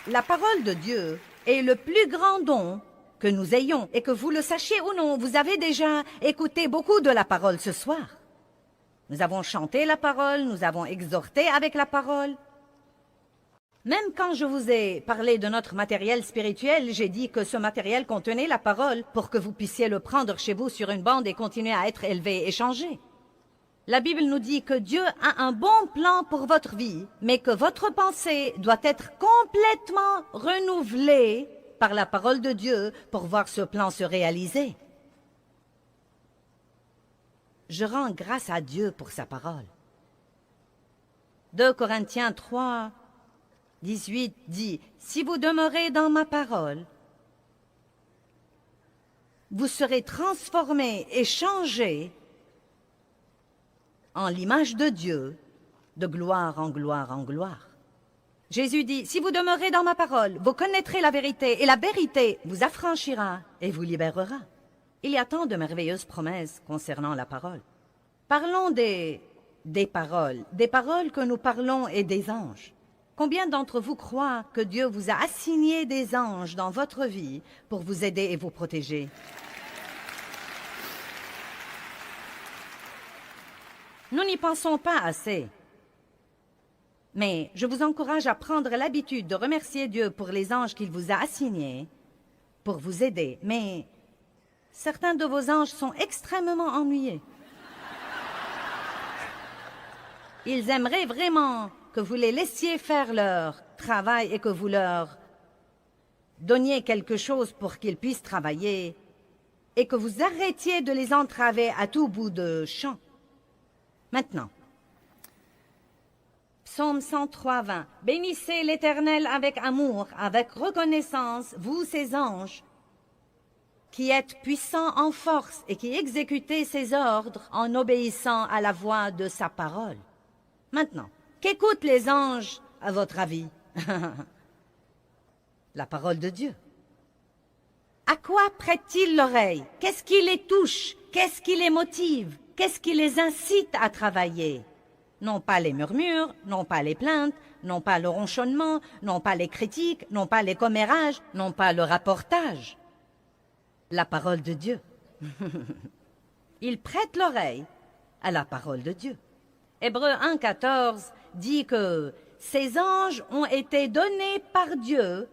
La parole de Dieu est le plus grand don que nous ayons. Et que vous le sachiez ou non, vous avez déjà écouté beaucoup de la parole ce soir. Nous avons chanté la parole, nous avons exhorté avec la parole. Même quand je vous ai parlé de notre matériel spirituel, j'ai dit que ce matériel contenait la parole pour que vous puissiez le prendre chez vous sur une bande et continuer à être élevé et changé. La Bible nous dit que Dieu a un bon plan pour votre vie, mais que votre pensée doit être complètement renouvelée par la parole de Dieu pour voir ce plan se réaliser. Je rends grâce à Dieu pour sa parole. 2 Corinthiens 3, 18 dit, « Si vous demeurez dans ma parole, vous serez transformés et changés en l'image de Dieu, de gloire en gloire en gloire. » Jésus dit, « Si vous demeurez dans ma parole, vous connaîtrez la vérité, et la vérité vous affranchira et vous libérera. » Il y a tant de merveilleuses promesses concernant la parole. Parlons des paroles que nous parlons et des anges. Combien d'entre vous croient que Dieu vous a assigné des anges dans votre vie pour vous aider et vous protéger? Nous n'y pensons pas assez. Mais je vous encourage à prendre l'habitude de remercier Dieu pour les anges qu'il vous a assignés pour vous aider, mais certains de vos anges sont extrêmement ennuyés. Ils aimeraient vraiment que vous les laissiez faire leur travail et que vous leur donniez quelque chose pour qu'ils puissent travailler et que vous arrêtiez de les entraver à tout bout de champ. Maintenant, Psaume 103, 20. Bénissez l'Éternel avec amour, avec reconnaissance, vous ses anges, qui êtes puissants en force et qui exécutez ses ordres en obéissant à la voix de sa parole. Maintenant, qu'écoutent les anges, à votre avis? La parole de Dieu. À quoi prêtent-ils l'oreille? Qu'est-ce qui les touche? Qu'est-ce qui les motive? Qu'est-ce qui les incite à travailler? Non pas les murmures, non pas les plaintes, non pas le ronchonnement, non pas les critiques, non pas les commérages, non pas le rapportage. La parole de Dieu. Ils prêtent l'oreille à la parole de Dieu. Hébreux 1, 14 dit que ces anges ont été donnés par Dieu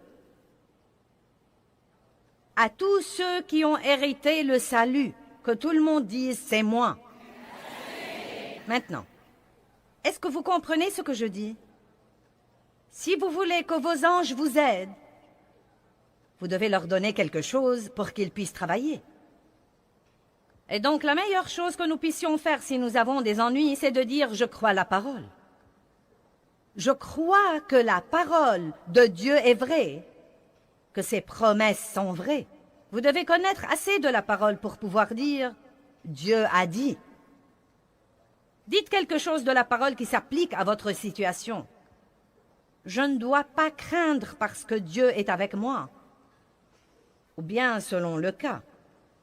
à tous ceux qui ont hérité le salut. Que tout le monde dise « c'est moi ». Maintenant, est-ce que vous comprenez ce que je dis? Si vous voulez que vos anges vous aident, vous devez leur donner quelque chose pour qu'ils puissent travailler. Et donc la meilleure chose que nous puissions faire si nous avons des ennuis, c'est de dire « je crois la parole ». Je crois que la parole de Dieu est vraie, que ses promesses sont vraies. Vous devez connaître assez de la parole pour pouvoir dire « Dieu a dit ». Dites quelque chose de la parole qui s'applique à votre situation. Je ne dois pas craindre parce que Dieu est avec moi. Ou bien, selon le cas,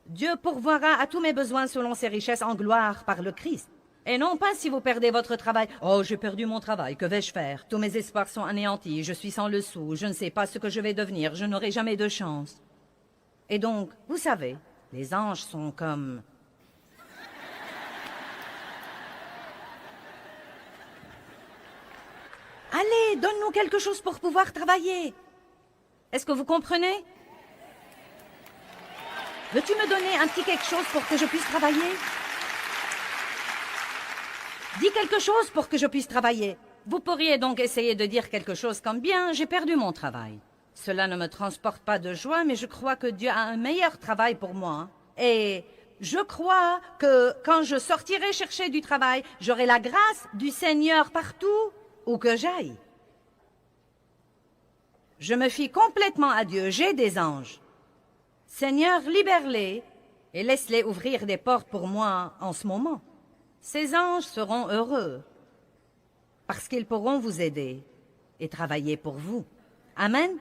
Dieu pourvoira à tous mes besoins selon ses richesses en gloire par le Christ. Et non pas si vous perdez votre travail. « Oh, j'ai perdu mon travail, que vais-je faire? Tous mes espoirs sont anéantis, je suis sans le sou, je ne sais pas ce que je vais devenir, je n'aurai jamais de chance. » Et donc, vous savez, les anges sont comme... Allez, donne-nous quelque chose pour pouvoir travailler. Est-ce que vous comprenez? Veux-tu me donner un petit quelque chose pour que je puisse travailler? Dis quelque chose pour que je puisse travailler. Vous pourriez donc essayer de dire quelque chose comme « Bien, j'ai perdu mon travail. Cela ne me transporte pas de joie, mais je crois que Dieu a un meilleur travail pour moi. Et je crois que quand je sortirai chercher du travail, j'aurai la grâce du Seigneur partout où que j'aille. Je me fie complètement à Dieu, j'ai des anges. Seigneur, libère-les et laisse-les ouvrir des portes pour moi en ce moment. Ces anges seront heureux parce qu'ils pourront vous aider et travailler pour vous. Amen.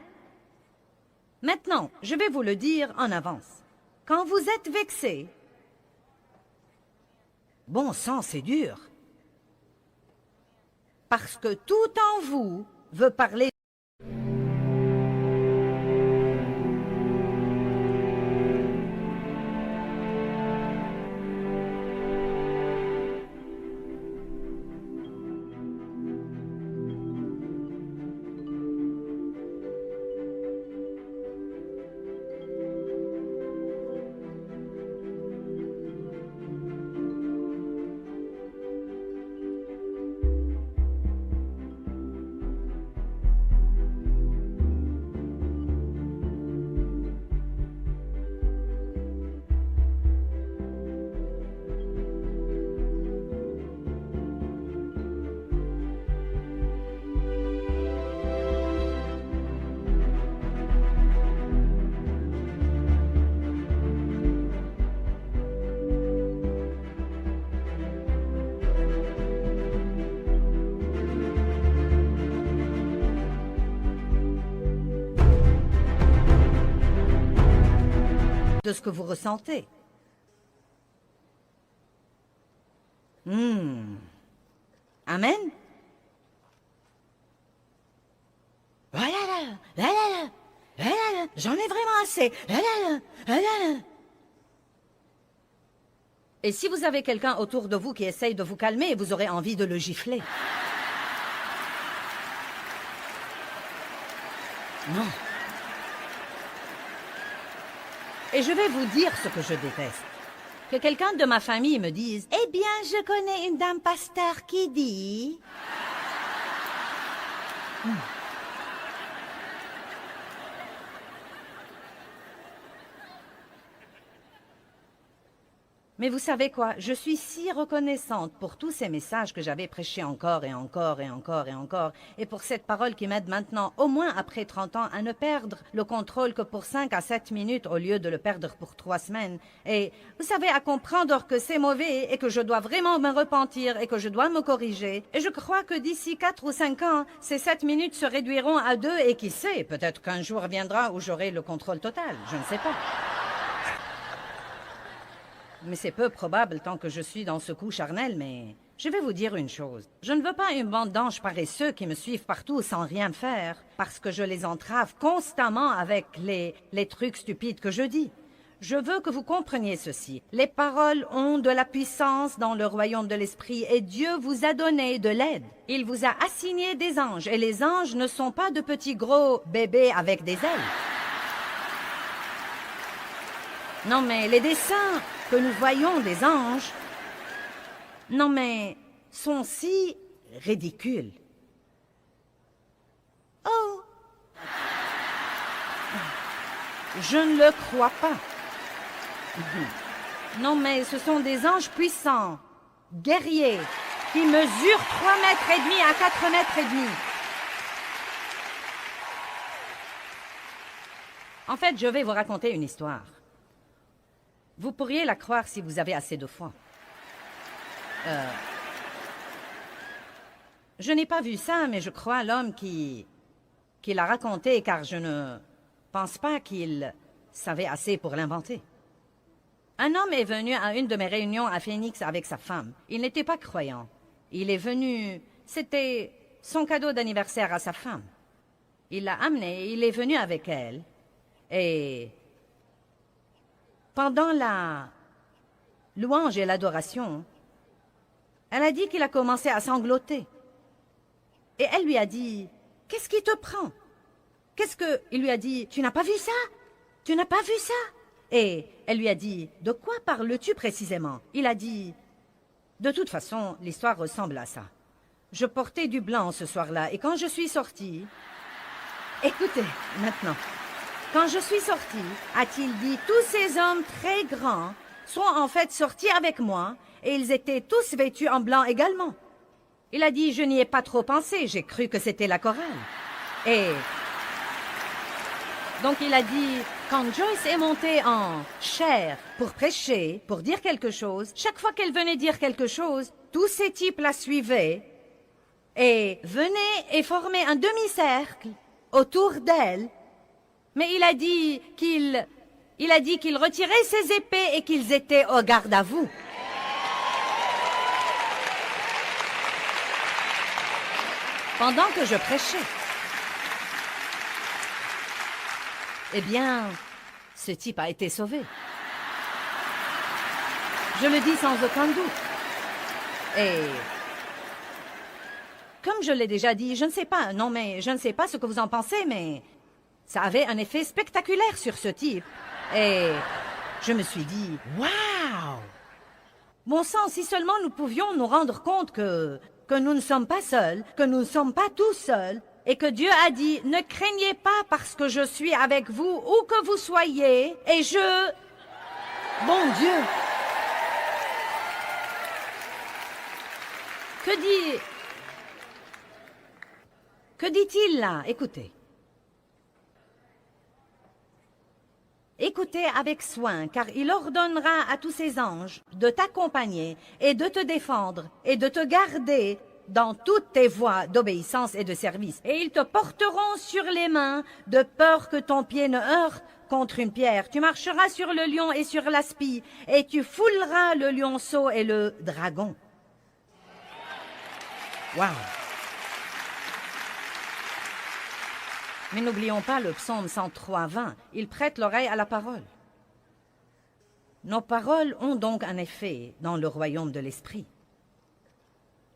Maintenant, je vais vous le dire en avance. Quand vous êtes vexé, bon sang, c'est dur. Parce que tout en vous veut parler. De ce que vous ressentez. Amen. J'en ai vraiment assez. Et si vous avez quelqu'un autour de vous qui essaye de vous calmer, vous aurez envie de le gifler. Non. Et je vais vous dire ce que je déteste. Que quelqu'un de ma famille me dise « Eh bien, je connais une dame pasteur qui dit... » Mais vous savez quoi? Je suis si reconnaissante pour tous ces messages que j'avais prêchés encore et encore et encore et encore, et pour cette parole qui m'aide maintenant, au moins après 30 ans, à ne perdre le contrôle que pour 5 à 7 minutes au lieu de le perdre pour 3 semaines. Et vous savez, à comprendre que c'est mauvais et que je dois vraiment me repentir et que je dois me corriger. Et je crois que d'ici 4 ou 5 ans, ces 7 minutes se réduiront à 2 et qui sait, peut-être qu'un jour viendra où j'aurai le contrôle total. Je ne sais pas. Mais c'est peu probable tant que je suis dans ce coup charnel, mais je vais vous dire une chose. Je ne veux pas une bande d'anges paresseux qui me suivent partout sans rien faire, parce que je les entrave constamment avec les trucs stupides que je dis. Je veux que vous compreniez ceci. Les paroles ont de la puissance dans le royaume de l'esprit et Dieu vous a donné de l'aide. Il vous a assigné des anges et les anges ne sont pas de petits gros bébés avec des ailes. Non mais les dessins que nous voyons des anges, non mais, sont si ridicules. Oh! Je ne le crois pas. Non mais ce sont des anges puissants, guerriers, qui mesurent 3 mètres et demi à 4 mètres et demi. En fait, je vais vous raconter une histoire. Vous pourriez la croire si vous avez assez de foi. Je n'ai pas vu ça, mais je crois l'homme qui l'a raconté, car je ne pense pas qu'il savait assez pour l'inventer. Un homme est venu à une de mes réunions à Phoenix avec sa femme. Il n'était pas croyant. Il est venu... C'était son cadeau d'anniversaire à sa femme. Il l'a amené, il est venu avec elle. Et... pendant la louange et l'adoration, elle a dit qu'il a commencé à sangloter. Et elle lui a dit, « Qu'est-ce qui te prend? » Il lui a dit, « Tu n'as pas vu ça? Tu n'as pas vu ça? » Et elle lui a dit, « De quoi parles-tu précisément? » Il a dit, « De toute façon, l'histoire ressemble à ça. Je portais du blanc ce soir-là, et quand je suis sortie... » Écoutez, maintenant... Quand je suis sortie, a-t-il dit, tous ces hommes très grands sont en fait sortis avec moi et ils étaient tous vêtus en blanc également. Il a dit, je n'y ai pas trop pensé, j'ai cru que c'était la chorale. Et donc il a dit, quand Joyce est montée en chair pour prêcher, pour dire quelque chose, chaque fois qu'elle venait dire quelque chose, tous ces types la suivaient et venaient et formaient un demi-cercle autour d'elle. Mais il a dit qu'il retirait ses épées et qu'ils étaient au garde à vous. Pendant que je prêchais. Eh bien, ce type a été sauvé. Je le dis sans aucun doute. Et... comme je l'ai déjà dit, je ne sais pas, non mais je ne sais pas ce que vous en pensez, mais... ça avait un effet spectaculaire sur ce type. Et je me suis dit, waouh! Bon sang, si seulement nous pouvions nous rendre compte que nous ne sommes pas seuls, que nous ne sommes pas tous seuls, et que Dieu a dit, ne craignez pas parce que je suis avec vous, où que vous soyez, et je... Bon Dieu! Que dit-il là? Écoutez. Écoutez avec soin, car il ordonnera à tous ses anges de t'accompagner et de te défendre et de te garder dans toutes tes voies d'obéissance et de service. Et ils te porteront sur les mains de peur que ton pied ne heurte contre une pierre. Tu marcheras sur le lion et sur l'aspi et tu fouleras le lionceau et le dragon. Waouh! Mais n'oublions pas le psaume 103:20. Il prête l'oreille à la parole. Nos paroles ont donc un effet dans le royaume de l'esprit.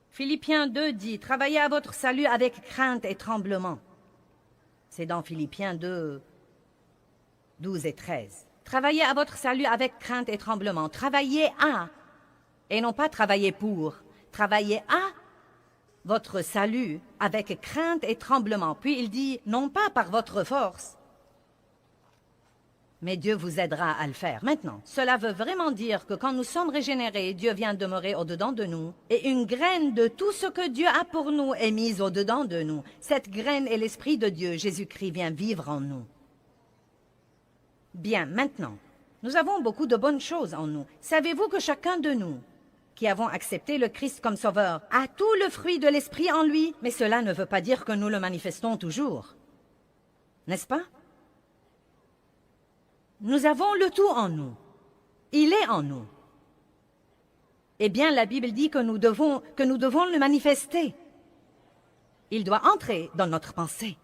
Philippiens 2 dit, travaillez à votre salut avec crainte et tremblement. C'est dans Philippiens 2, 12 et 13. Travaillez à votre salut avec crainte et tremblement. Travaillez à, et non pas travailler pour. Travaillez à votre salut avec crainte et tremblement. Puis il dit, non pas par votre force, mais Dieu vous aidera à le faire. Maintenant, cela veut vraiment dire que quand nous sommes régénérés, Dieu vient demeurer au-dedans de nous, et une graine de tout ce que Dieu a pour nous est mise au-dedans de nous. Cette graine est l'Esprit de Dieu. Jésus-Christ vient vivre en nous. Bien, maintenant, nous avons beaucoup de bonnes choses en nous. Savez-vous que chacun de nous, qui avons accepté le Christ comme sauveur, a tout le fruit de l'Esprit en lui? Mais cela ne veut pas dire que nous le manifestons toujours. N'est-ce pas? Nous avons le tout en nous. Il est en nous. Eh bien, la Bible dit que nous devons le manifester. Il doit entrer dans notre pensée,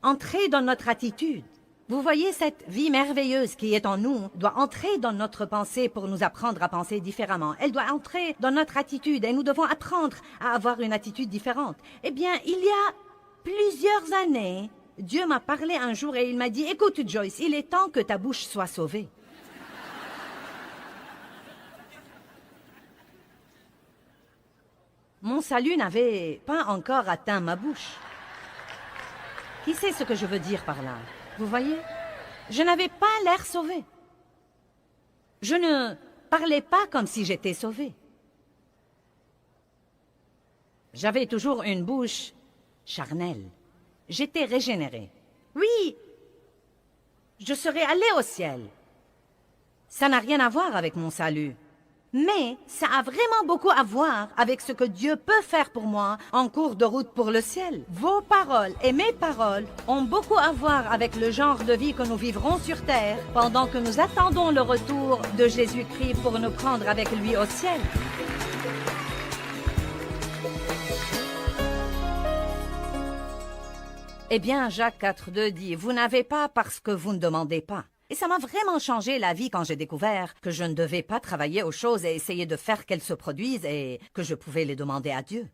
entrer dans notre attitude. Vous voyez, cette vie merveilleuse qui est en nous doit entrer dans notre pensée pour nous apprendre à penser différemment. Elle doit entrer dans notre attitude et nous devons apprendre à avoir une attitude différente. Eh bien, il y a plusieurs années, Dieu m'a parlé un jour et il m'a dit, « Écoute Joyce, il est temps que ta bouche soit sauvée. » Mon salut n'avait pas encore atteint ma bouche. Qui sait ce que je veux dire par là? Vous voyez? Je n'avais pas l'air sauvé. Je ne parlais pas comme si j'étais sauvé. J'avais toujours une bouche charnelle. J'étais régénéré. Oui, je serais allé au ciel. Ça n'a rien à voir avec mon salut. Mais ça a vraiment beaucoup à voir avec ce que Dieu peut faire pour moi en cours de route pour le ciel. Vos paroles et mes paroles ont beaucoup à voir avec le genre de vie que nous vivrons sur terre pendant que nous attendons le retour de Jésus-Christ pour nous prendre avec lui au ciel. Eh bien, Jacques 4,2 dit, « Vous n'avez pas parce que vous ne demandez pas. » Et ça m'a vraiment changé la vie quand j'ai découvert que je ne devais pas travailler aux choses et essayer de faire qu'elles se produisent et que je pouvais les demander à Dieu.